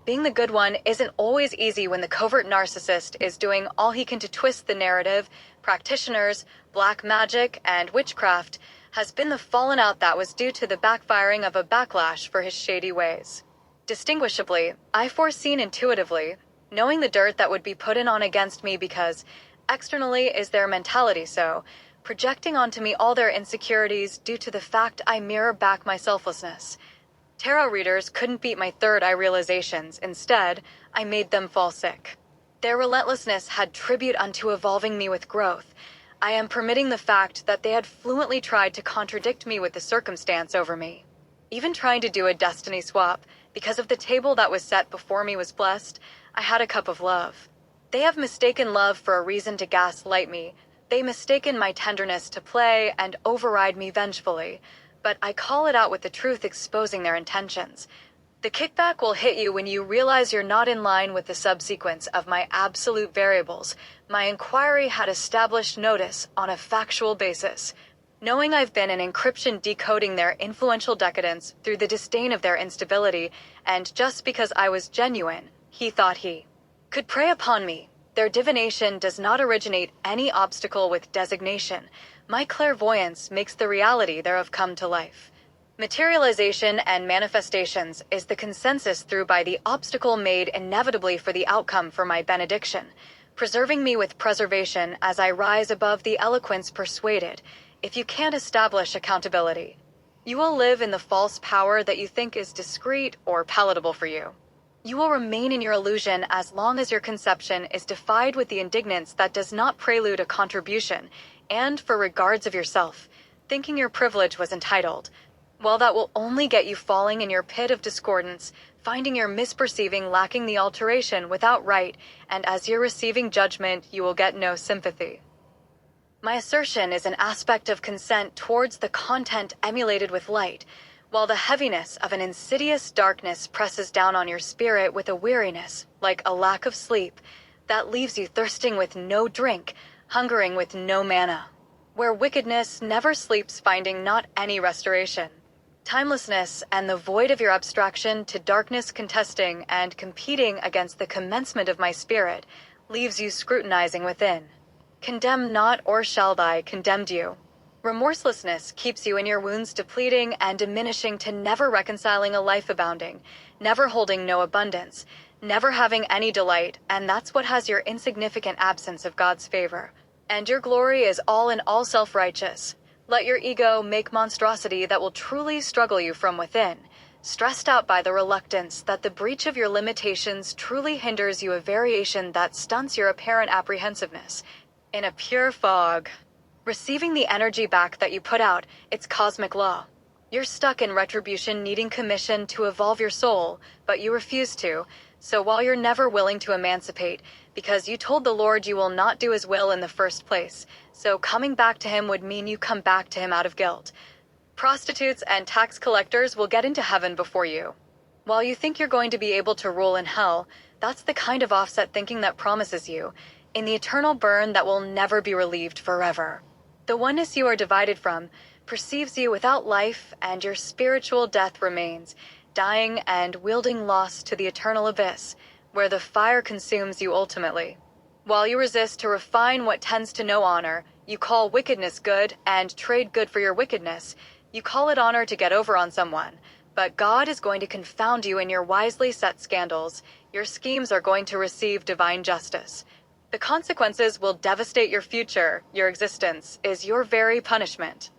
Being the good one isn't always easy when the covert narcissist is doing all he can to twist the narrative. Practitioners, black magic, and witchcraft has been the fallen out that was due to the backfiring of a backlash for his shady ways. Distinguishably, I foreseen intuitively, knowing the dirt that would be put in on against me because, externally is their mentality so, projecting onto me all their insecurities due to the fact I mirror back my selflessness. Tarot readers couldn't beat my third eye realizations. Instead, I made them fall sick. Their relentlessness had tribute unto evolving me with growth. I am permitting the fact that they had fluently tried to contradict me with the circumstance over me. Even trying to do a destiny swap, because of the table that was set before me was blessed, I had a cup of love. They have mistaken love for a reason to gaslight me. They mistaken my tenderness to play and override me vengefully. But I call it out with the truth exposing their intentions. The kickback will hit you when you realize you're not in line with the subsequence of my absolute variables. My inquiry had established notice on a factual basis. Knowing I've been an encryption decoding their influential decadence through the disdain of their instability, and just because I was genuine, he thought he could prey upon me. Their divination does not originate any obstacle with designation. My clairvoyance makes the reality thereof come to life. Materialization and manifestations is the consensus through by the obstacle made inevitably for the outcome for my benediction, preserving me with preservation as I rise above the eloquence persuaded. If you can't establish accountability, you will live in the false power that you think is discreet or palatable for you. You will remain in your illusion as long as your conception is defied with the indignance that does not prelude a contribution, and for regards of yourself, thinking your privilege was entitled. Well, that will only get you falling in your pit of discordance, finding your misperceiving lacking the alteration without right, and as you're receiving judgment, you will get no sympathy. My assertion is an aspect of consent towards the content emulated with light, while the heaviness of an insidious darkness presses down on your spirit with a weariness, like a lack of sleep, that leaves you thirsting with no drink, hungering with no manna, where wickedness never sleeps, finding not any restoration. Timelessness and the void of your abstraction to darkness contesting and competing against the commencement of my spirit leaves you scrutinizing within. Condemn not, or shall thy condemned you. Remorselessness keeps you in your wounds depleting and diminishing to never reconciling a life abounding, never holding no abundance, never having any delight, and that's what has your insignificant absence of God's favor. And your glory is all in all self-righteous. Let your ego make monstrosity that will truly struggle you from within, stressed out by the reluctance that the breach of your limitations truly hinders you, a variation that stunts your apparent apprehensiveness. In a pure fog. Receiving the energy back that you put out, it's cosmic law. You're stuck in retribution needing commission to evolve your soul, but you refuse to, so while you're never willing to emancipate, because you told the Lord you will not do his will in the first place, so coming back to him would mean you come back to him out of guilt. Prostitutes and tax collectors will get into heaven before you. While you think you're going to be able to rule in hell, that's the kind of offset thinking that promises you, in the eternal burn that will never be relieved forever. The oneness you are divided from perceives you without life, and your spiritual death remains, dying and wielding loss to the eternal abyss, where the fire consumes you ultimately. While you resist to refine what tends to no honor, you call wickedness good and trade good for your wickedness. You call it honor to get over on someone, but God is going to confound you in your wisely set scandals. Your schemes are going to receive divine justice. The consequences will devastate your future. Your existence is your very punishment.